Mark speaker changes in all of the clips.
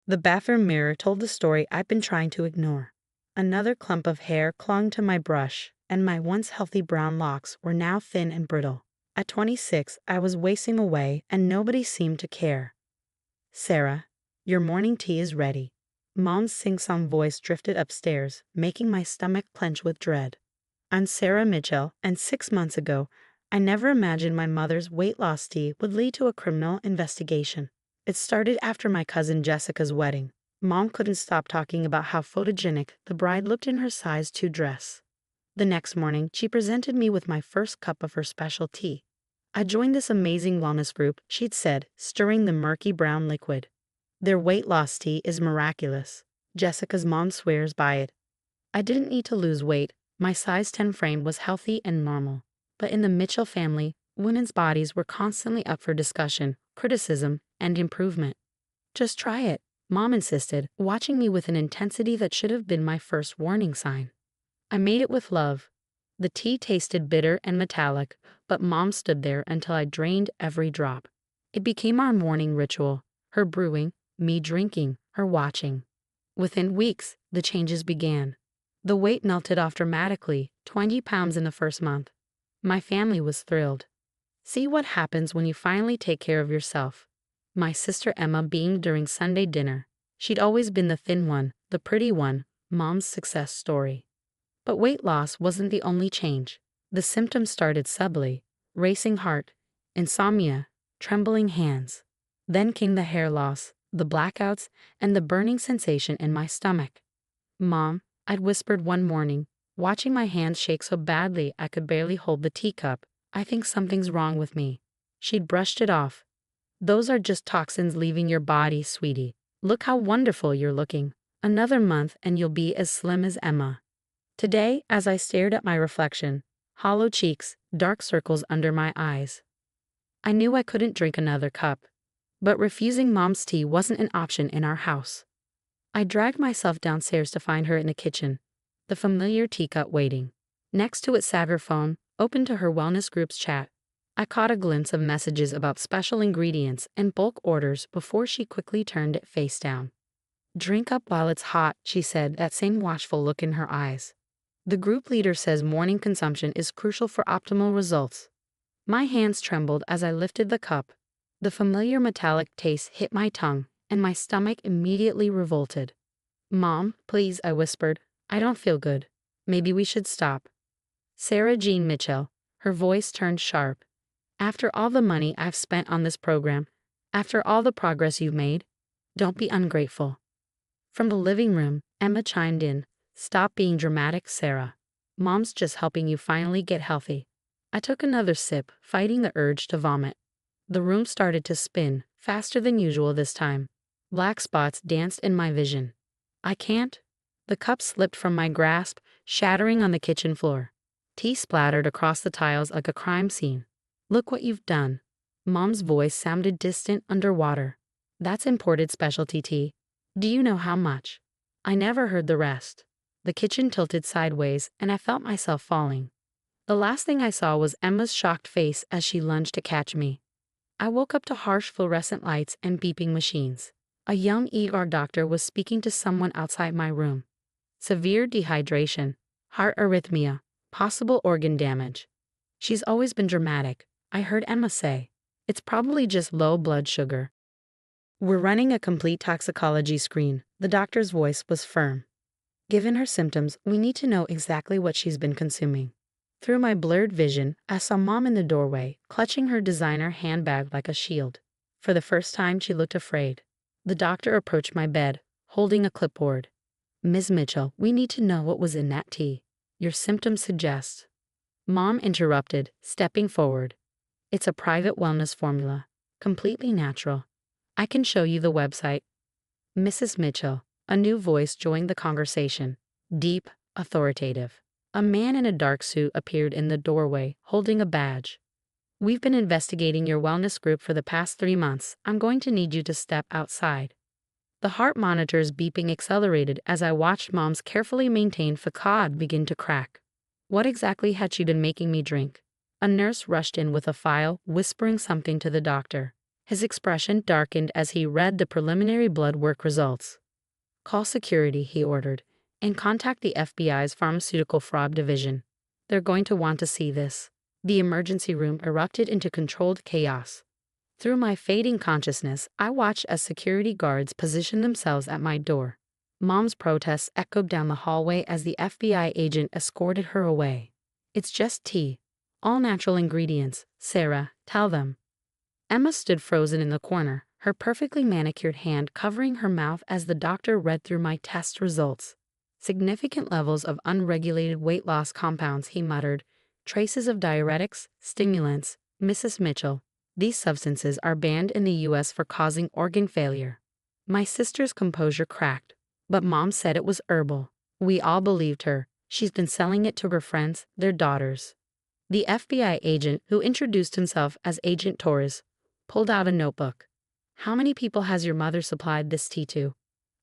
Speaker 1: The bathroom mirror told the story I've been trying to ignore. Another clump of hair clung to my brush, and my once healthy brown locks were now thin and brittle. At 26, I was wasting away, and nobody seemed to care. "Sarah, your morning tea is ready." Mom's sing-song voice drifted upstairs, making my stomach clench with dread. I'm Sarah Mitchell, and 6 months ago, I never imagined my mother's weight loss tea would lead to a criminal investigation. It started after my cousin Jessica's wedding. Mom couldn't stop talking about how photogenic the bride looked in her size 2 dress. The next morning, she presented me with my first cup of her special tea. "I joined this amazing wellness group," she'd said, stirring the murky brown liquid. "Their weight loss tea is miraculous. Jessica's mom swears by it." I didn't need to lose weight. My size 10 frame was healthy and normal. But in the Mitchell family, women's bodies were constantly up for discussion, criticism, and improvement. "Just try it," Mom insisted, watching me with an intensity that should have been my first warning sign. I made it with love. The tea tasted bitter and metallic, but Mom stood there until I drained every drop. It became our morning ritual, her brewing, me drinking, her watching. Within weeks, the changes began. The weight melted off dramatically, 20 pounds in the first month. My family was thrilled. "See what happens when you finally take care of yourself." My sister Emma beamed during Sunday dinner. She'd always been the thin one, the pretty one, Mom's success story. But weight loss wasn't the only change. The symptoms started subtly: racing heart, insomnia, trembling hands. Then came the hair loss, the blackouts, and the burning sensation in my stomach. "Mom," I'd whispered one morning, watching my hands shake so badly I could barely hold the teacup, "I think something's wrong with me." She'd brushed it off. "Those are just toxins leaving your body, sweetie. Look how wonderful you're looking. Another month and you'll be as slim as Emma." Today, as I stared at my reflection, hollow cheeks, dark circles under my eyes, I knew I couldn't drink another cup. But refusing Mom's tea wasn't an option in our house. I dragged myself downstairs to find her in the kitchen, the familiar teacup waiting. Next to it sat her phone, open to her wellness group's chat. I caught a glimpse of messages about special ingredients and bulk orders before she quickly turned it face down. "Drink up while it's hot," she said, that same watchful look in her eyes. "The group leader says morning consumption is crucial for optimal results." My hands trembled as I lifted the cup. The familiar metallic taste hit my tongue, and my stomach immediately revolted. "Mom, please," I whispered. "I don't feel good. Maybe we should stop." Sarah Jean Mitchell, her voice turned sharp. "After all the money I've spent on this program, after all the progress you've made, don't be ungrateful." From the living room, Emma chimed in. "Stop being dramatic, Sarah. Mom's just helping you finally get healthy." I took another sip, fighting the urge to vomit. The room started to spin, faster than usual this time. Black spots danced in my vision. "I can't." The cup slipped from my grasp, shattering on the kitchen floor. Tea splattered across the tiles like a crime scene. "Look what you've done." Mom's voice sounded distant underwater. "That's imported specialty tea. Do you know how much?" I never heard the rest. The kitchen tilted sideways, and I felt myself falling. The last thing I saw was Emma's shocked face as she lunged to catch me. I woke up to harsh fluorescent lights and beeping machines. A young ER doctor was speaking to someone outside my room. "Severe dehydration, heart arrhythmia, possible organ damage." "She's always been dramatic," I heard Emma say. "It's probably just low blood sugar." "We're running a complete toxicology screen." The doctor's voice was firm. "Given her symptoms, we need to know exactly what she's been consuming." Through my blurred vision, I saw Mom in the doorway, clutching her designer handbag like a shield. For the first time, she looked afraid. The doctor approached my bed, holding a clipboard. "Ms. Mitchell, we need to know what was in that tea. Your symptoms suggest." Mom interrupted, stepping forward. "It's a private wellness formula, completely natural. I can show you the website." "Mrs. Mitchell," a new voice joined the conversation, deep, authoritative. A man in a dark suit appeared in the doorway, holding a badge. "We've been investigating your wellness group for the past 3 months. I'm going to need you to step outside." The heart monitor's beeping accelerated as I watched Mom's carefully maintained facade begin to crack. What exactly had she been making me drink? A nurse rushed in with a file, whispering something to the doctor. His expression darkened as he read the preliminary blood work results. "Call security," he ordered, "and contact the FBI's Pharmaceutical Fraud Division. They're going to want to see this." The emergency room erupted into controlled chaos. Through my fading consciousness, I watched as security guards positioned themselves at my door. Mom's protests echoed down the hallway as the FBI agent escorted her away. "It's just tea. All natural ingredients, Sarah, tell them." Emma stood frozen in the corner, her perfectly manicured hand covering her mouth as the doctor read through my test results. "Significant levels of unregulated weight loss compounds," he muttered. "Traces of diuretics, stimulants, Mrs. Mitchell. These substances are banned in the U.S. for causing organ failure." My sister's composure cracked, but Mom said it was herbal. We all believed her. She's been selling it to her friends, their daughters. The FBI agent, who introduced himself as Agent Torres, pulled out a notebook. "How many people has your mother supplied this tea to?"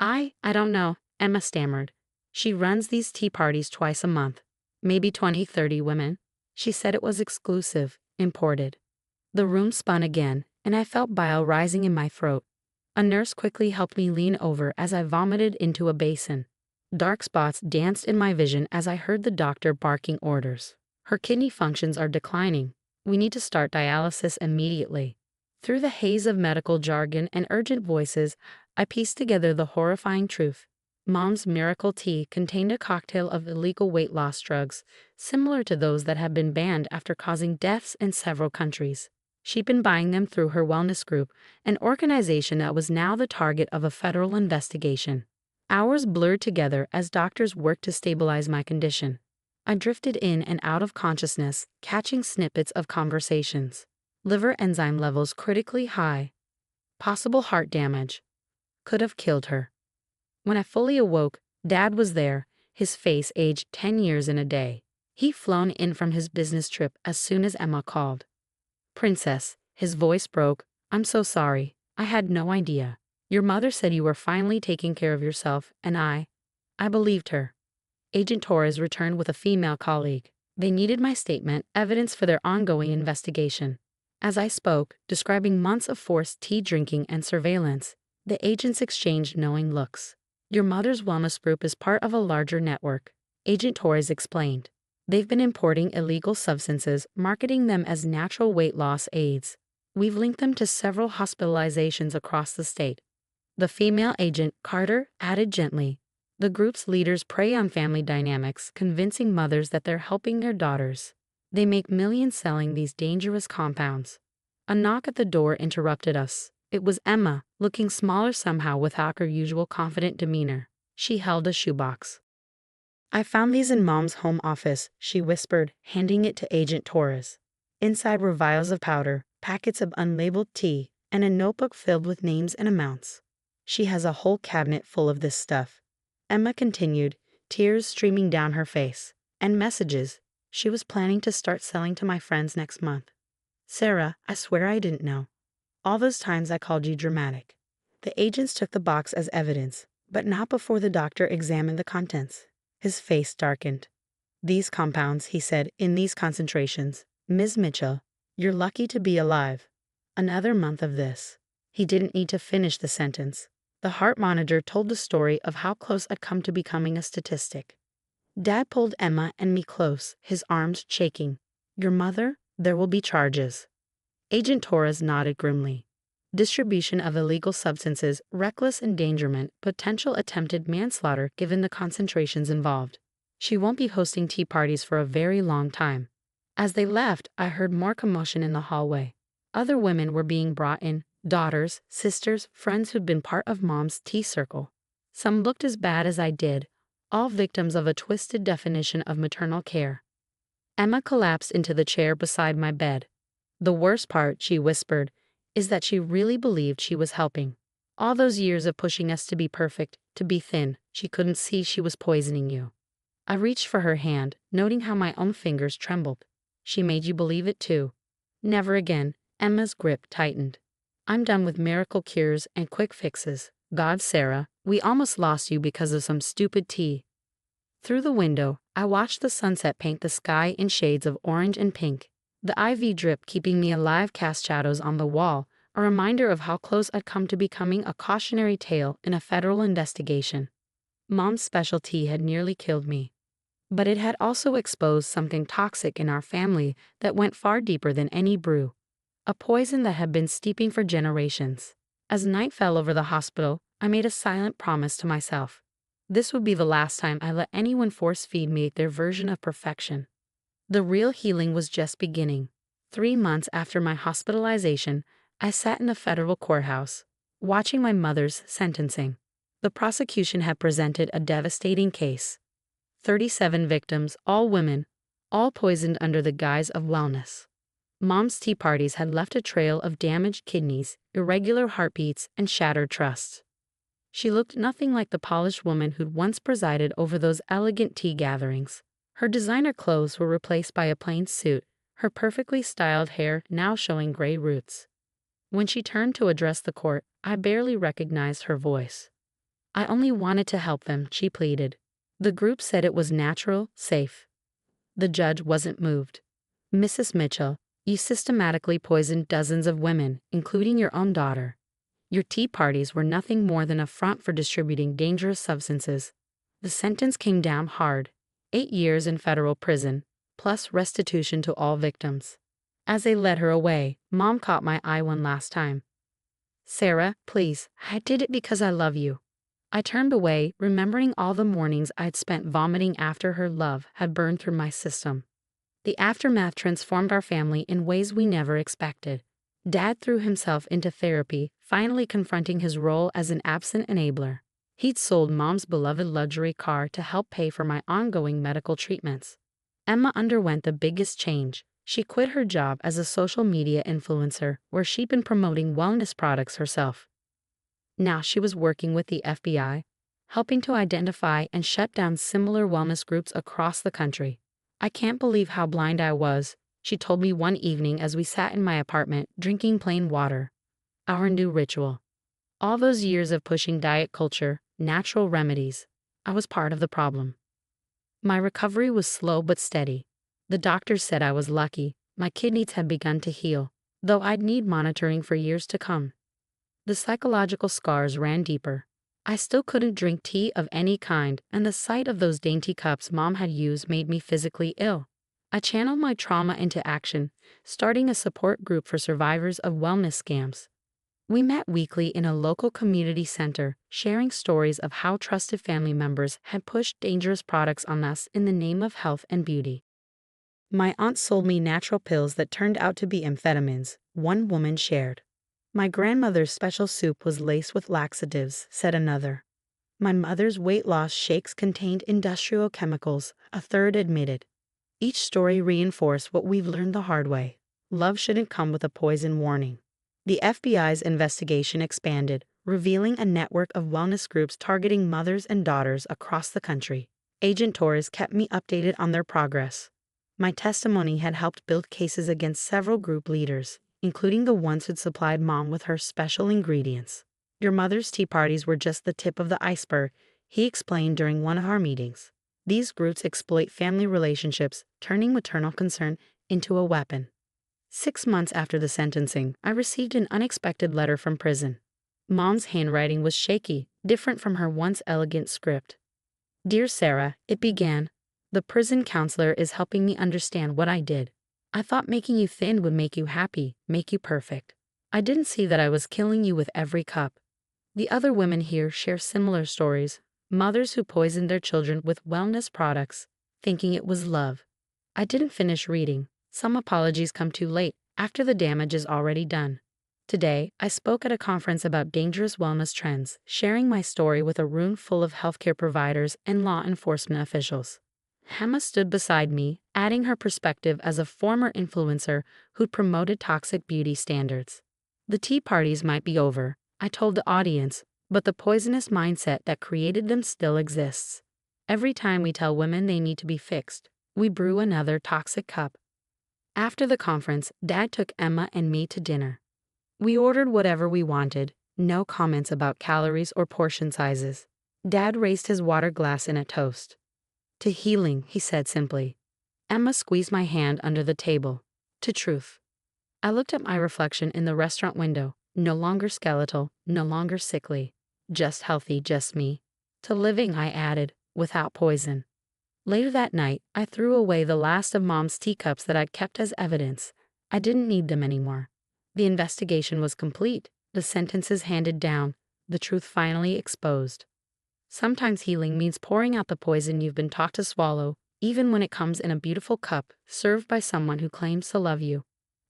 Speaker 1: I don't know," Emma stammered. "She runs these tea parties twice a month. Maybe 20, 30 women. She said it was exclusive, imported." The room spun again, and I felt bile rising in my throat. A nurse quickly helped me lean over as I vomited into a basin. Dark spots danced in my vision as I heard the doctor barking orders. "Her kidney functions are declining. We need to start dialysis immediately." Through the haze of medical jargon and urgent voices, I pieced together the horrifying truth. Mom's miracle tea contained a cocktail of illegal weight loss drugs, similar to those that had been banned after causing deaths in several countries. She'd been buying them through her wellness group, an organization that was now the target of a federal investigation. Hours blurred together as doctors worked to stabilize my condition. I drifted in and out of consciousness, catching snippets of conversations. Liver enzyme levels critically high. Possible heart damage. Could have killed her. When I fully awoke, Dad was there, his face aged 10 years in a day. He'd flown in from his business trip as soon as Emma called. "Princess," his voice broke, "I'm so sorry. I had no idea. Your mother said you were finally taking care of yourself, and I believed her." Agent Torres returned with a female colleague. They needed my statement, evidence for their ongoing investigation. As I spoke, describing months of forced tea drinking and surveillance, the agents exchanged knowing looks. "Your mother's wellness group is part of a larger network," Agent Torres explained. "They've been importing illegal substances, marketing them as natural weight loss aids. We've linked them to several hospitalizations across the state." The female agent, Carter, added gently, "The group's leaders prey on family dynamics, convincing mothers that they're helping their daughters. They make millions selling these dangerous compounds." A knock at the door interrupted us. It was Emma, looking smaller somehow without her usual confident demeanor. She held a shoebox. "I found these in Mom's home office," she whispered, handing it to Agent Torres. Inside were vials of powder, packets of unlabeled tea, and a notebook filled with names and amounts. "She has a whole cabinet full of this stuff," Emma continued, tears streaming down her face. "And messages. She was planning to start selling to my friends next month." "Sarah, I swear I didn't know. All those times I called you dramatic." The agents took the box as evidence, but not before the doctor examined the contents. His face darkened. "These compounds," he said, "in these concentrations. Ms. Mitchell, you're lucky to be alive. Another month of this." He didn't need to finish the sentence. The heart monitor told the story of how close I'd come to becoming a statistic. Dad pulled Emma and me close, his arms shaking. "Your mother? There will be charges." Agent Torres nodded grimly. "Distribution of illegal substances, reckless endangerment, potential attempted manslaughter given the concentrations involved. She won't be hosting tea parties for a very long time." As they left, I heard more commotion in the hallway. Other women were being brought in, daughters, sisters, friends who'd been part of Mom's tea circle. Some looked as bad as I did, all victims of a twisted definition of maternal care. Emma collapsed into the chair beside my bed. "The worst part," she whispered, "is that she really believed she was helping. All those years of pushing us to be perfect, to be thin, she couldn't see she was poisoning you." I reached for her hand, noting how my own fingers trembled. "She made you believe it too." "Never again." Emma's grip tightened. "I'm done with miracle cures and quick fixes. God, Sarah, we almost lost you because of some stupid tea." Through the window, I watched the sunset paint the sky in shades of orange and pink. The IV drip keeping me alive cast shadows on the wall, a reminder of how close I'd come to becoming a cautionary tale in a federal investigation. Mom's specialty had nearly killed me. But it had also exposed something toxic in our family that went far deeper than any brew. A poison that had been steeping for generations. As night fell over the hospital, I made a silent promise to myself. This would be the last time I let anyone force-feed me their version of perfection. The real healing was just beginning. 3 months after my hospitalization, I sat in a federal courthouse, watching my mother's sentencing. The prosecution had presented a devastating case. 37 victims, all women, all poisoned under the guise of wellness. Mom's tea parties had left a trail of damaged kidneys, irregular heartbeats, and shattered trusts. She looked nothing like the polished woman who'd once presided over those elegant tea gatherings. Her designer clothes were replaced by a plain suit, her perfectly styled hair now showing gray roots. When she turned to address the court, I barely recognized her voice. "I only wanted to help them," she pleaded. The group said it was natural, safe. The judge wasn't moved. "Mrs. Mitchell, you systematically poisoned dozens of women, including your own daughter. Your tea parties were nothing more than a front for distributing dangerous substances." The sentence came down hard. 8 years in federal prison, plus restitution to all victims. As they led her away, Mom caught my eye one last time. "Sarah, please, I did it because I love you." I turned away, remembering all the mornings I'd spent vomiting after her love had burned through my system. The aftermath transformed our family in ways we never expected. Dad threw himself into therapy, finally confronting his role as an absent enabler. He'd sold Mom's beloved luxury car to help pay for my ongoing medical treatments. Emma underwent the biggest change. She quit her job as a social media influencer, where she'd been promoting wellness products herself. Now she was working with the FBI, helping to identify and shut down similar wellness groups across the country. "I can't believe how blind I was," she told me one evening as we sat in my apartment drinking plain water. Our new ritual. All those years of pushing diet culture, natural remedies, I was part of the problem. My recovery was slow but steady. The doctors said I was lucky. My kidneys had begun to heal, though I'd need monitoring for years to come. The psychological scars ran deeper. I still couldn't drink tea of any kind, and the sight of those dainty cups Mom had used made me physically ill. I channeled my trauma into action, starting a support group for survivors of wellness scams. We met weekly in a local community center, sharing stories of how trusted family members had pushed dangerous products on us in the name of health and beauty. "My aunt sold me natural pills that turned out to be amphetamines," one woman shared. "My grandmother's special soup was laced with laxatives," said another. "My mother's weight loss shakes contained industrial chemicals," a third admitted. Each story reinforced what we've learned the hard way. Love shouldn't come with a poison warning. The FBI's investigation expanded, revealing a network of wellness groups targeting mothers and daughters across the country. Agent Torres kept me updated on their progress. My testimony had helped build cases against several group leaders, including the ones who'd supplied Mom with her special ingredients. "Your mother's tea parties were just the tip of the iceberg," he explained during one of our meetings. "These groups exploit family relationships, turning maternal concern into a weapon." 6 months after the sentencing, I received an unexpected letter from prison. Mom's handwriting was shaky, different from her once elegant script. "Dear Sarah," it began, "the prison counselor is helping me understand what I did. I thought making you thin would make you happy, make you perfect. I didn't see that I was killing you with every cup. The other women here share similar stories, mothers who poisoned their children with wellness products, thinking it was love." I didn't finish reading. Some apologies come too late, after the damage is already done. Today, I spoke at a conference about dangerous wellness trends, sharing my story with a room full of healthcare providers and law enforcement officials. Emma stood beside me, adding her perspective as a former influencer who'd promoted toxic beauty standards. "The tea parties might be over," I told the audience, "but the poisonous mindset that created them still exists. Every time we tell women they need to be fixed, we brew another toxic cup." After the conference, Dad took Emma and me to dinner. We ordered whatever we wanted, no comments about calories or portion sizes. Dad raised his water glass in a toast. "To healing," he said simply. Emma squeezed my hand under the table. "To truth." I looked at my reflection in the restaurant window. No longer skeletal, no longer sickly. Just healthy, just me. To living, I added, without poison. Later that night, I threw away the last of Mom's teacups that I'd kept as evidence. I didn't need them anymore. The investigation was complete, the sentences handed down, the truth finally exposed. Sometimes healing means pouring out the poison you've been taught to swallow, even when it comes in a beautiful cup, served by someone who claims to love you.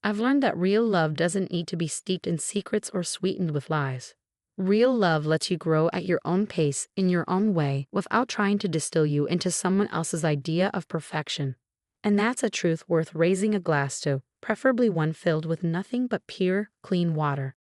Speaker 1: I've learned that real love doesn't need to be steeped in secrets or sweetened with lies. Real love lets you grow at your own pace, in your own way, without trying to distill you into someone else's idea of perfection. And that's a truth worth raising a glass to, preferably one filled with nothing but pure, clean water.